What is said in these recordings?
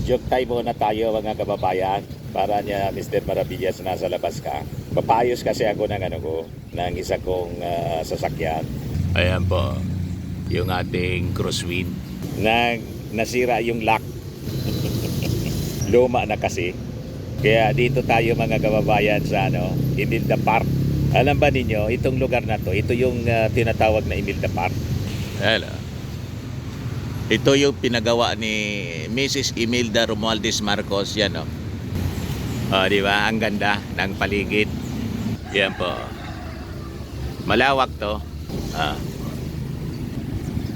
Joke time muna tayo mga kababayan. Para niya Mr. Maravillas nasa labas ka. Papayos kasi ako ng ng isa kong sasakyan. Ayan po, yung ating crosswind. Nasira yung lock. Luma na kasi. Kaya dito tayo mga kababayan sa Imelda Park. Alam ba ninyo, itong lugar na to, ito yung tinatawag na Imelda Park. Hello. Ito yung pinagawa ni Mrs. Imelda Romualdez Marcos, yan o. Di ba? Ang ganda ng paligid. Yan po. Malawak to.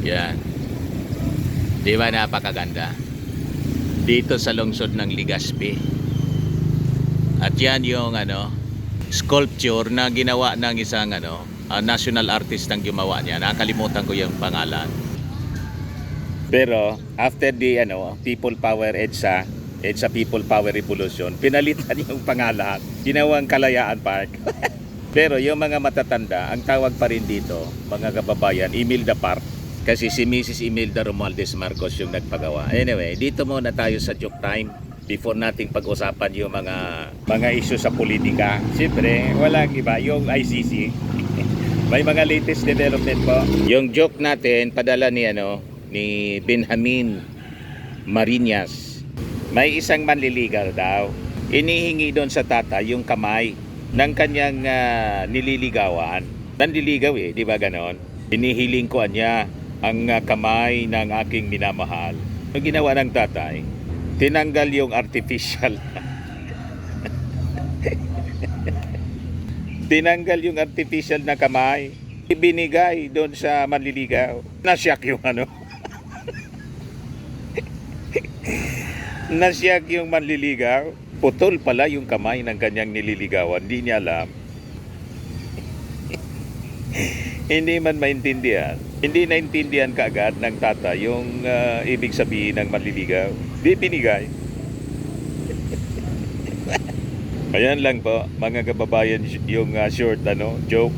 Yan. Di ba napakaganda? Dito sa lungsod ng Legazpi. At yan yung sculpture na ginawa ng isang national artist ang gumawa niya. Nakalimutan ko yung pangalan. Pero after the People Power EDSA People Power Revolution, pinalitan yung pangalan. Ginawang Kalayaan Park. Pero yung mga matatanda, ang tawag pa rin dito, mga kababayan, Imelda Park. Kasi si Mrs. Imelda Romualdez Marcos yung nagpagawa. Anyway, dito muna tayo sa joke time before nating pag-usapan yung mga issue sa politika. Siyempre, walang iba, yung ICC. May mga latest development po. Yung joke natin, padala ni Benjamin Marinas. May isang manliligaw daw. Inihingi doon sa tata yung kamay ng kanyang nililigawan. Nanliligaw di ba ganon? Inihiling ko niya ang kamay ng aking minamahal. Ang ginawa ng tatay, tinanggal yung artificial. Tinanggal yung artificial na kamay. Ibinigay doon sa manliligaw. Nasyak yung Nasyak yung manliligaw. Putol pala yung kamay ng kanyang nililigawan. Hindi niya alam. Hindi man maintindihan. Hindi naintindihan kaagad ng tata yung ibig sabihin ng manliligaw. Di binigay. Ayan lang po, mga kababayan, yung short joke.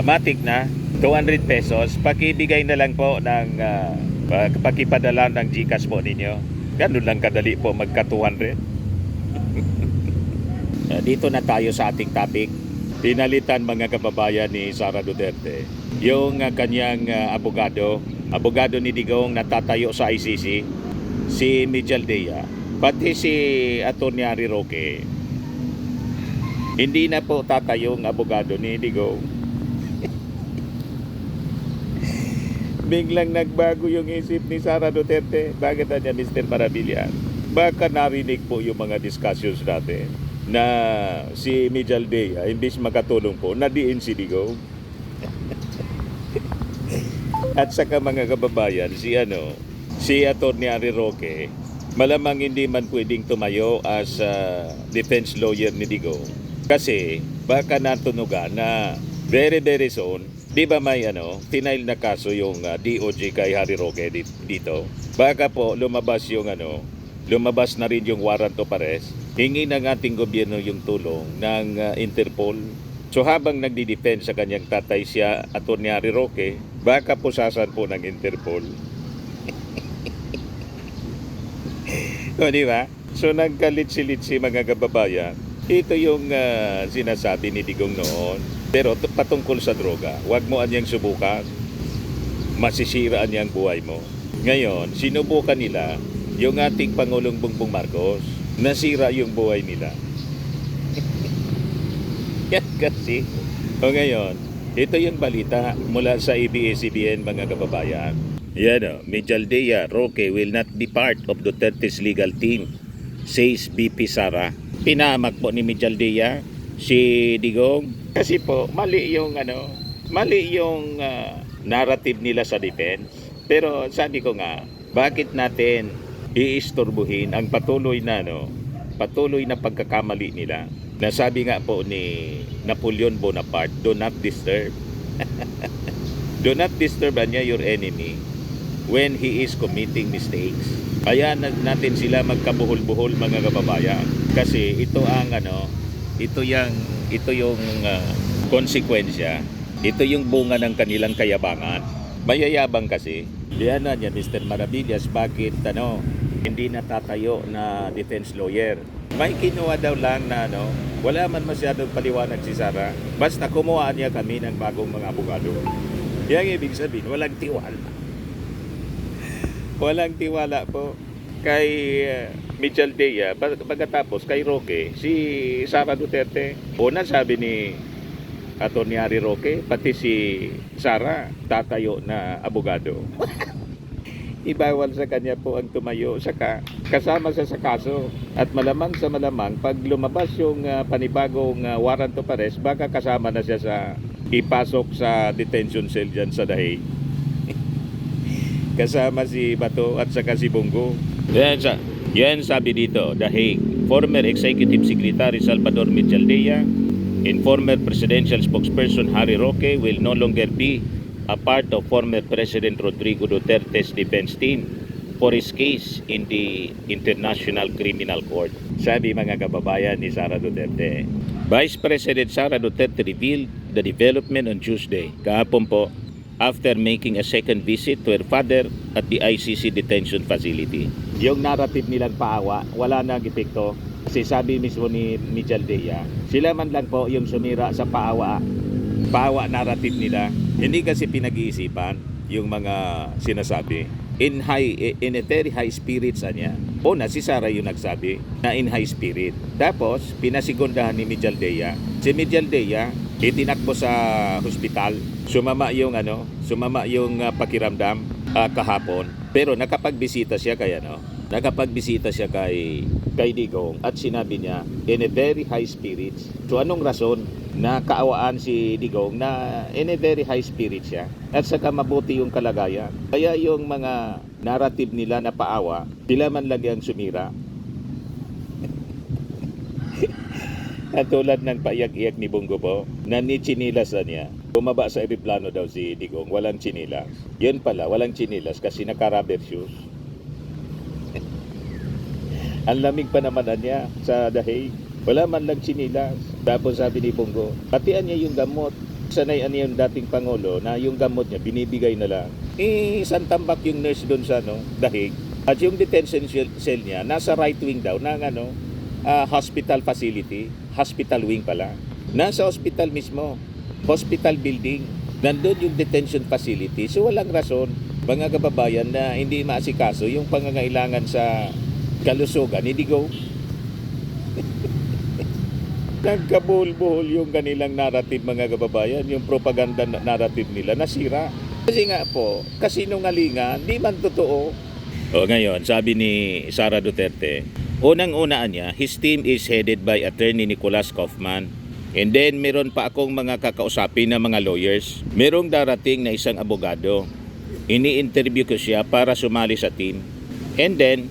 Matik na, 200 pesos. Pakibigay na lang po ng pakipadala ng GCash po ninyo. Ganun lang kadali po magka 200. Dito na tayo sa ating topic. Pinalitan mga kababayan ni Sara Duterte yung kanyang abogado ni Digong natatayo sa ICC, si Mijaldea, pati si Atty. Harry Roque. Hindi na po tatayo ang abogado ni Digong. Biglang nagbago yung isip ni Sara Duterte. Bakit niya, Mr. Maravillas? Baka narinig po yung mga discussions natin na si Mijaldea, imbis makatulong po, nadiin si Digong. At saka mga kababayan, si Atty. Harry Roque, malamang hindi man pwedeng tumayo as defense lawyer ni Digong. Kasi baka natunugan na very very soon, di ba may final na kaso yung DOJ kay Harry Roque dito. Baka po lumabas na rin yung warrant of arrest. Hingi ng ating gobyerno yung tulong ng Interpol. So habang nagdi-defend sa kanyang tatay siya, Atty. Harry Roque, baka pusasan po ng Interpol. O di ba? So nagkalitsi-litsi mga kababayan. Ito yung sinasabi ni Digong noon. Pero patungkol sa droga, huwag mo anyang subukan. Masisira anyang buhay mo. Ngayon, sinubukan nila yung ating Pangulong Bongbong Marcos. Nasira yung buhay nila. Yan kasi. O ngayon, ito yung balita mula sa ABS-CBN mga kababayan. Yan Mijaldea Roque will not be part of Duterte's legal team, says BP Sara. Pinahamak po ni Mijaldea si Digong kasi po mali yung narrative nila sa defense. Pero sabi ko nga, bakit natin iistorbuhin ang patuloy na pagkakamali nila? Nasabi nga po ni Napoleon Bonaparte, do not disturb. Do not disturb your enemy when he is committing mistakes. Kaya natin sila magkabuhol-buhol mga kababayan. Kasi ito ang ito yung konsekwensya. Ito yung bunga ng kanilang kayabangan. Mayayabang kasi. Diyan na niya Mr. Maravillas, bakit hindi natatayo na defense lawyer. May kinuha daw lang na wala man masyadong paliwanag si Sara. Basta kumuha niya kami ng bagong mga abogado. Yang ibig sabihin, walang tiwala. Walang tiwala po kay Mitchell Dea. Pagkatapos kay Roque, si Sara Duterte. Una sabi ni Atty. Harry Roque, pati si Sara tatayo na abogado. Ibawal sa kanya po ang tumayo, saka kasama siya sa kaso. At malamang sa malamang, pag lumabas yung panibagong warrant of arrest, baka kasama na siya sa ipasok sa detention cell dyan sa Dahig. Kasama si Bato at saka si Bongo. Yan sabi dito, Dahig. Former Executive Secretary Salvador Mitchell Dea and former Presidential Spokesperson Harry Roque will no longer be a part of former President Rodrigo Duterte's defense team for his case in the International Criminal Court. Sabi mga kababayan ni Sara Duterte. Vice President Sara Duterte revealed the development on Tuesday, kahapon po, after making a second visit to her father at the ICC detention facility. Yung narrative nilang paawa, wala nang epekto. Kasi sabi mismo ni Mitchell Dea, sila man lang po yung sumira sa paawa narrative nila. Hindi kasi pinag-iisipan yung mga sinasabi. In a very high spirits niya. Una, si Sara yung nagsabi na in high spirit. Tapos, pinasigundahan ni Mitchell Dea. Si Mitchell Dea, itinakbo sa hospital. Sumama yung pakiramdam kahapon. Pero nakapagbisita siya kay Digong at sinabi niya in a very high spirits. So anong rason na kaawaan si Digong na in a very high spirits siya at saka mabuti yung kalagayan? Kaya yung mga narrative nila na paawa, sila man lang yung sumira. At tulad ng paiyak-iyak ni Bongo po, na ni-chinilas na niya. Bumaba sa eroplano daw si Digong, walang chinilas. Yun pala, walang chinilas kasi naka-rubber shoes. Ang lamig pa naman niya sa Dahig. Wala man lang chinilas. Tapos sabi ni Bongo, patian niya yung gamot. Sanay niya yung dating Pangulo na yung gamot niya binibigay na lang. Isang tambak yung nurse doon sa Dahig. At yung detention cell niya, nasa right wing daw ng hospital facility. Hospital wing pala. Nasa hospital mismo. Hospital building. Nandun yung detention facility. So walang rason, mga kababayan, na hindi maasikaso yung pangangailangan sa kalusugan ni Digong. Nagkabuhol-buhol yung kanilang narrative, mga kababayan. Yung propaganda narrative nila nasira. Kasi nga po, kasinungalingan, di man totoo. O ngayon, sabi ni Sara Duterte, unang-unaan niya, his team is headed by Attorney Nicolas Kaufman. And then, meron pa akong mga kakausapin na mga lawyers. Merong darating na isang abogado. Ini-interview ko siya para sumali sa team. And then,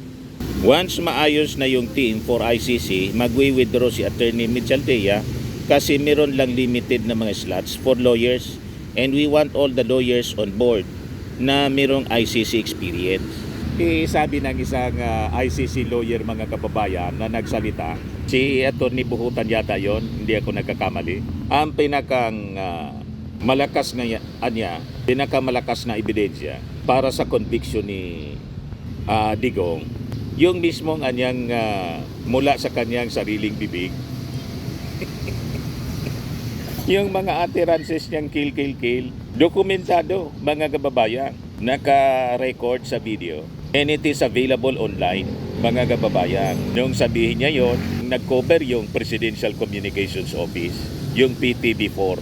once maayos na yung team for ICC, magwi-withdraw si Attorney Mitchell Dea kasi meron lang limited na mga slots for lawyers. And we want all the lawyers on board na merong ICC experience. Sabi ng isang ICC lawyer, mga kababayan, na nagsalita, si Atty. Buhutan yata yon, hindi ako nagkakamali. Ang pinakamalakas na ebidensya para sa conviction ni Digong, yung mismong anyang mula sa kanyang sariling bibig. Yung mga utterances niyang kill, dokumentado, mga kababayan, naka-record sa video. And it is available online, mga kababayan. Nung sabihin niya yon, nag-cover yung Presidential Communications Office, yung PTV4.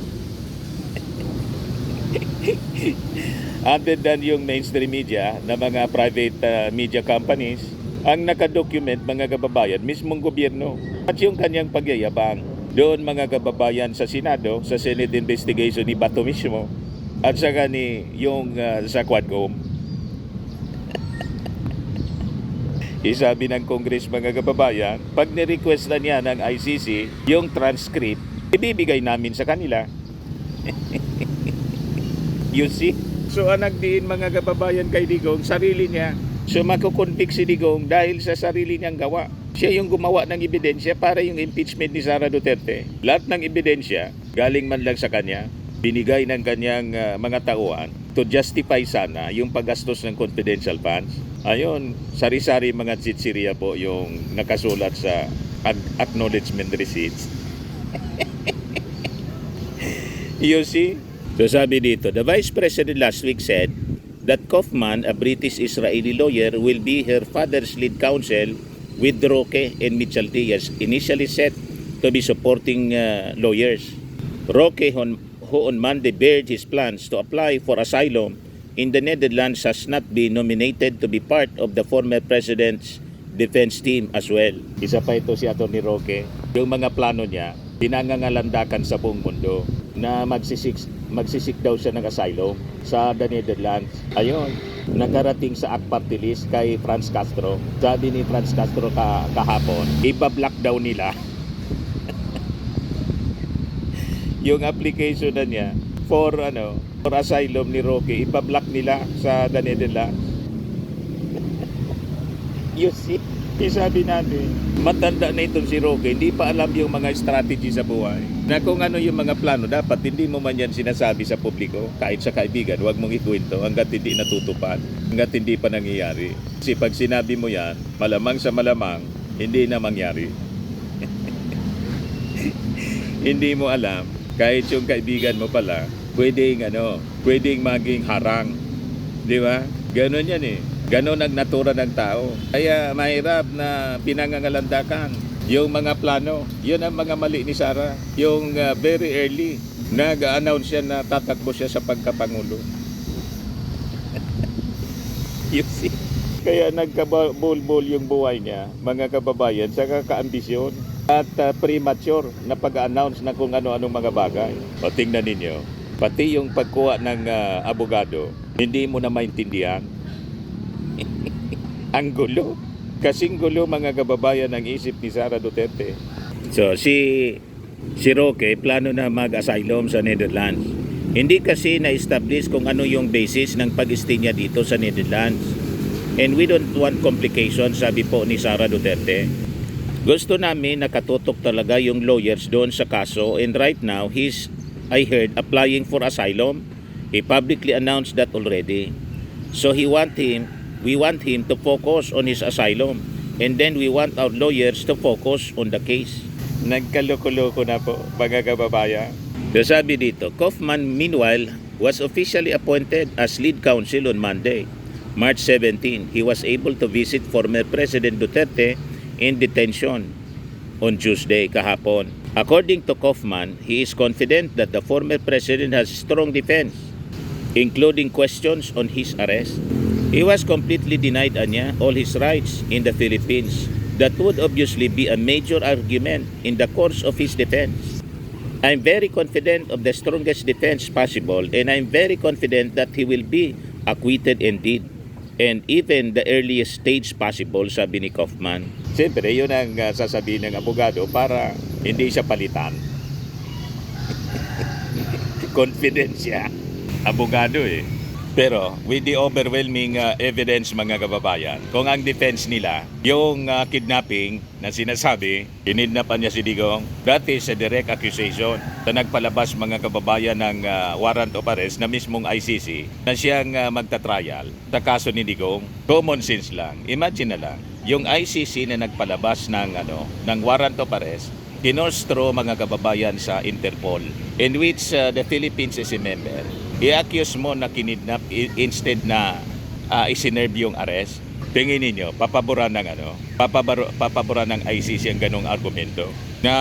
Other than yung mainstream media na mga private media companies, ang nakadocument, mga kababayan, mismong gobyerno. At yung kanyang pagyayabang doon, mga kababayan, sa Senado, sa Senate investigation ni Bato mismo, at saka ni yung sa Quadcom. Isabi ng Congress, mga kababayan, pag ni-request na niya ng ICC yung transcript, ibibigay namin sa kanila. You see? So ang nagdiin, mga kababayan, kay Digong, sarili niya. So makukonvict si Digong dahil sa sarili niyang gawa. Siya yung gumawa ng ebidensya para yung impeachment ni Sara Duterte. Lahat ng ebidensya, galing man lang sa kanya, binigay ng kanyang mga tauhan to justify sana yung paggastos ng confidential funds. Ayun, sari-sari mga tsitsiriya po yung nakasulat sa acknowledgement receipts. You see? So sabi dito, the Vice President last week said that Kaufman, a British-Israeli lawyer, will be her father's lead counsel with Roque and Mitchell Diaz, initially set to be supporting lawyers. Roque, who on Monday bared his plans to apply for asylum in the Netherlands, has not been nominated to be part of the former president's defense team as well. Isa pa ito si Atty. Roque. Yung mga plano niya, pinangangalandakan sa buong mundo na magsisik daw siya ng asylum sa the Netherlands. Ayun, nakarating sa ACT party list kay Franz Castro. Sabi ni Franz Castro kahapon, ipa-block daw nila yung application na niya for asylum ni Roque, ipa-block nila sa the Netherlands. You see, sabi natin, matanda na itong si Roque, hindi pa alam yung mga strategy sa buhay. Na kung ano yung mga plano, dapat hindi mo man yan sinasabi sa publiko, kahit sa kaibigan, huwag mong ikwento hanggat hindi natutupad, hanggat hindi pa nangyayari. Kasi pag sinabi mo yan, malamang sa malamang, hindi na mangyari. Hindi mo alam, kahit yung kaibigan mo pala, pwedeng maging harang. Di ba? Ganon yan eh. Ganon ang natura ng tao. Kaya mahirap na pinangangalandakan yung mga plano. Yun ang mga mali ni Sara. Yung very early, nag-announce siya na tatakbo siya sa pagkapangulo. You see? Kaya nagkabulbul yung buhay niya, mga kababayan, sa kakaambisyon at premature na pag-announce na kung ano-anong mga bagay. O tingnan ninyo, pati yung pagkuha ng abogado, hindi mo na maintindihan. Ang gulo. Kasing gulo, mga kababayan, ang isip ni Sara Duterte. So, si Roque, plano na mag-asylum sa Netherlands. Hindi kasi na-establish kung ano yung basis ng pag-stay niya dito sa Netherlands. And we don't want complications, sabi po ni Sara Duterte. Gusto namin nakatutok talaga yung lawyers doon sa kaso, and right now, I heard, applying for asylum. He publicly announced that already. So we want him to focus on his asylum, and then we want our lawyers to focus on the case. Nagkaloko-loko na po, mga kababayan. So sabi dito, Kaufman meanwhile was officially appointed as lead counsel on Monday, March 17. He was able to visit former President Duterte in detention on Tuesday, kahapon. According to Kaufman, he is confident that the former president has strong defense, including questions on his arrest. He was completely denied, Anya, all his rights in the Philippines. That would obviously be a major argument in the course of his defense. I'm very confident of the strongest defense possible, and I'm very confident that he will be acquitted indeed, and even the earliest stage possible, sabi ni Kaufman. Siyempre, yun ang sasabihin ng abogado para hindi siya palitan. Confident siya. Abogado eh. Pero with the overwhelming evidence, mga kababayan, kung ang defense nila, yung kidnapping na sinasabi, kinidnapan niya si Digong, that is a direct accusation na nagpalabas, mga kababayan, ng warrant of arrest na mismong ICC na siyang magtatrial sa kaso ni Digong. Common sense lang. Imagine na lang, yung ICC na nagpalabas ng warrant of arrest, kinostro, mga kababayan, sa Interpol, in which the Philippines is a member. I-accuse mo na kinidnap instead na isinerve yung arrest. Tingin ninyo, papaboran ng ICC ang ganong argumento na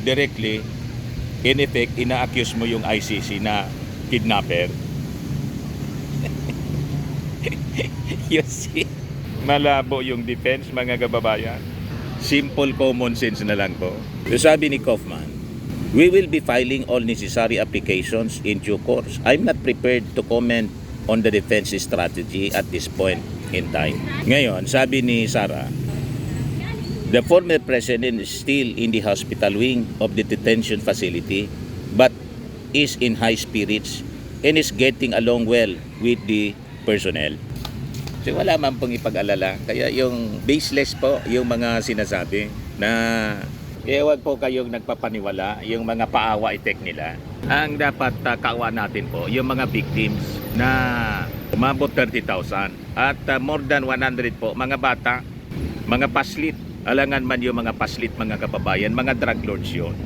directly, in effect, ina-accuse mo yung ICC na kidnapper. You see? Malabo yung defense, mga kababayan. Simple common sense na lang po. So sabi ni Kaufman, we will be filing all necessary applications in due course. I'm not prepared to comment on the defense strategy at this point in time. Ngayon, sabi ni Sara, the former president is still in the hospital wing of the detention facility, but is in high spirits and is getting along well with the personnel. So wala man pong ipag-alala. Kaya yung baseless po yung mga sinasabi na huwag po kayong nagpapaniwala yung mga paawa effect nila. Ang dapat kaawa natin po yung mga victims na Umabot 30,000. At more than 100 po, mga bata, mga paslit. Alangan man yung mga paslit, mga kababayan, mga drug lords yun.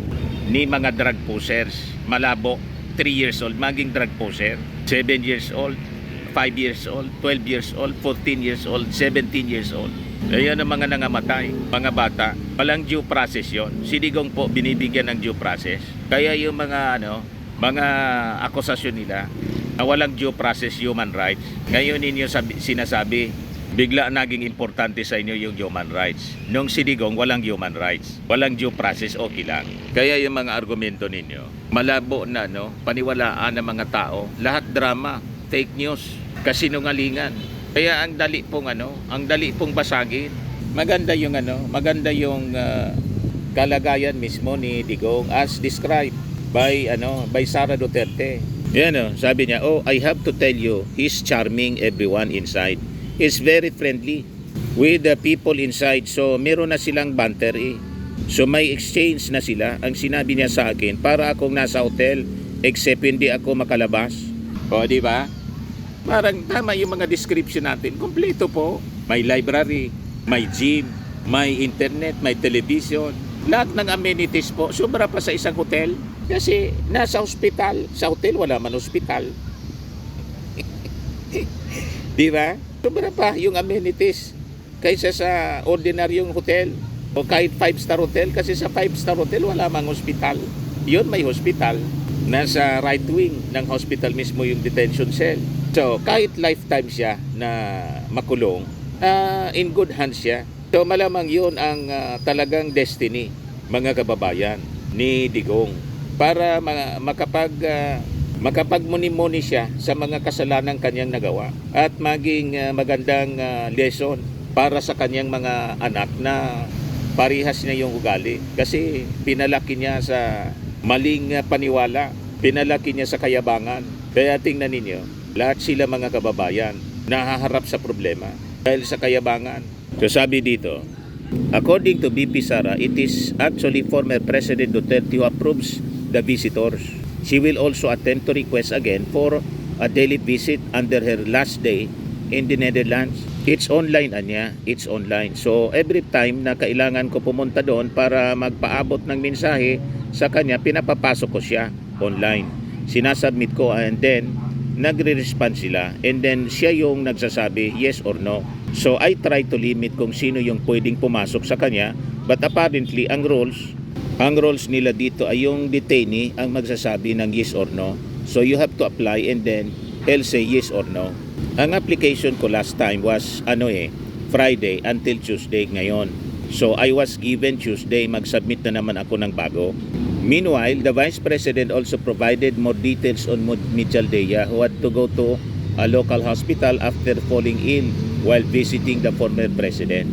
Ni mga drug pushers, malabo, 3 years old, maging drug pusher, 7 years old, 5 years old, 12 years old, 14 years old, 17 years old. Ayan ang mga nangamatay, mga bata. Walang due process yon. Si Digong po binibigyan ng due process. Kaya yung mga mga akusasyon nila na walang due process, human rights. Ngayon ninyo sinasabi, bigla naging importante sa inyo yung human rights. Nung si Digong walang human rights, walang due process, okay lang. Kaya yung mga argumento ninyo, malabo na paniwalaan ng mga tao, lahat drama, fake news, kasinungalingan. Kaya ang dali pong basagin. Maganda yung kalagayan mismo ni Digong as described by Sara Duterte. Yan sabi niya, I have to tell you, he's charming everyone inside. He's very friendly with the people inside. So meron na silang banter So may exchange na sila. Ang sinabi niya sa akin, para akong nasa hotel except hindi ako makalabas. O di ba? Parang tama yung mga description natin. Kompleto po. May library, may gym, may internet, may television. Lahat ng amenities po. Sobra pa sa isang hotel. Kasi nasa hospital. Sa hotel wala man hospital. Di ba? Sobra pa yung amenities kaysa sa ordinaryong hotel o kahit 5-star hotel, kasi sa 5-star hotel wala mang hospital. Yun may hospital. Nasa right wing ng hospital mismo yung detention cell. So kahit lifetime siya na makulong, in good hands siya. So malamang yun ang talagang destiny, mga kababayan, ni Digong, para makapagmuni-muni siya sa mga kasalanang kanyang nagawa at maging magandang lesson para sa kanyang mga anak na parihas niya yung ugali. Kasi pinalaki niya sa maling paniwala, pinalaki niya sa kayabangan. Kaya tingnan ninyo, lahat sila mga kababayan nahaharap sa problema dahil sa kayabangan. So sabi dito, according to BP Sara, it is actually former President Duterte who approves the visitors. She will also attempt to request again for a daily visit under her last day in the Netherlands. It's online, Anya. It's online. So every time na kailangan ko pumunta doon para magpaabot ng mensahe sa kanya, pinapapasok ko siya online. Sinasubmit ko and then nagre-respond sila. And then siya yung nagsasabi yes or no. So I try to limit kung sino yung pwedeng pumasok sa kanya. But apparently, ang rules nila dito ay yung detainee ang magsasabi ng yes or no. So you have to apply and then he'll say yes or no. Ang application ko last time was Friday until Tuesday ngayon. So I was given Tuesday, mag-submit na naman ako ng bago. Meanwhile, the Vice President also provided more details on Mijaldea, who had to go to a local hospital after falling ill while visiting the former president.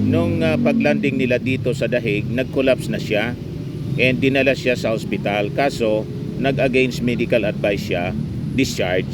Nung paglanding nila dito sa Dahig, nag-collapse na siya and dinala siya sa hospital. Kaso, nag-against medical advice siya, discharge.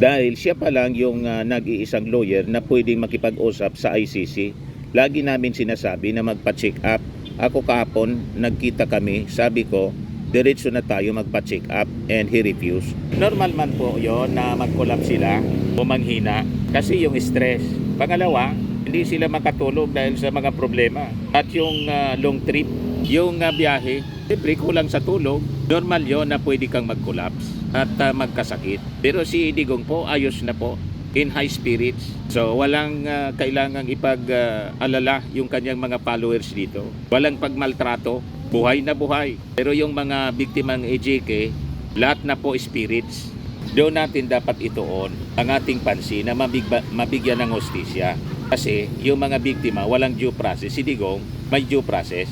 Dahil siya pa lang yung nag-iisang lawyer na pwedeng makipag-usap sa ICC. Lagi namin sinasabi na magpa-check up. Ako kahapon, nagkita kami, sabi ko, diretso na tayo magpa-check up, and he refused. Normal man po yon na mag-collapse sila o manghina kasi yung stress. Pangalawa, hindi sila makatulog dahil sa mga problema. At yung long trip, yung biyahe, siyempre kulang sa tulog. Normal yon na pwede kang mag-collapse at magkasakit. Pero si Digong po, ayos na po, in high spirits. So walang kailangang ipag-alala yung kanyang mga followers dito. Walang pagmaltrato, buhay na buhay. Pero yung mga biktimang EJK, lahat na po spirits. Doon natin dapat ituon ang ating pansin na mabigyan ng hustisya. Kasi yung mga biktima walang due process. Si Digong may due process.